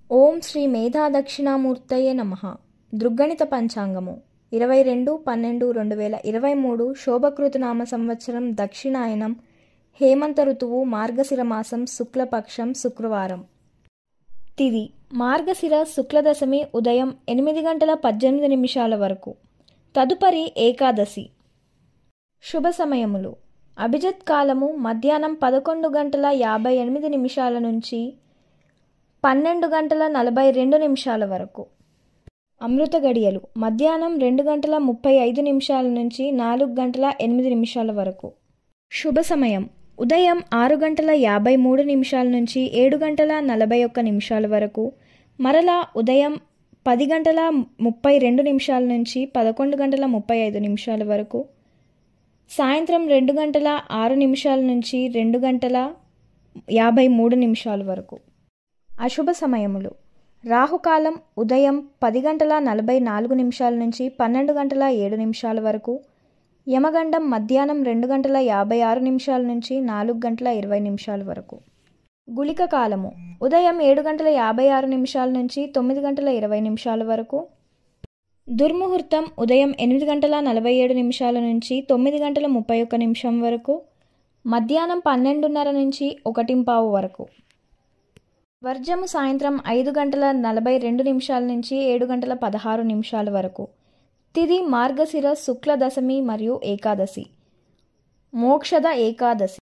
ఓం శ్రీ మేధా దక్షిణామూర్తయే నమః. దృగ్గణిత పంచాంగము 22/12/2023 శోభకృతనామ సంవత్సరం దక్షిణాయనం హేమంత ఋతువు మార్గశిర మాసం శుక్లపక్షం శుక్రవారం. తిథి మార్గశిర శుక్లదశమి ఉదయం 8:18 వరకు. తదుపరి ఏకాదశి. శుభ సమయములు అభిజిత్ కాలము మధ్యాహ్నం 11:58 నుంచి 12:42 వరకు. అమృత గడియలు మధ్యాహ్నం 2:35 నుంచి 4:08 వరకు. శుభ సమయం ఉదయం 6:53 నుంచి 7:41 వరకు. మరలా ఉదయం 10:32 నుంచి 11:35 వరకు. సాయంత్రం 2:06 నుంచి 2:53 వరకు. అశుభ సమయములు రాహుకాలం ఉదయం 10:44 నుంచి 12:07 వరకు. యమగండం మధ్యాహ్నం 2:56 నుంచి 4:20 వరకు. గుళిక కాలము ఉదయం 7:56 నుంచి 9:20 వరకు. దుర్ముహూర్తం ఉదయం 8:47 నుంచి 9:31 వరకు. మధ్యాహ్నం 12:30 నుంచి 1:15 వరకు. వర్జము సాయంత్రం 5:42 నుంచి 7:16 వరకు. తిథి మార్గశిర శుక్ల దశమి మరియు ఏకాదశి. మోక్షద ఏకాదశి.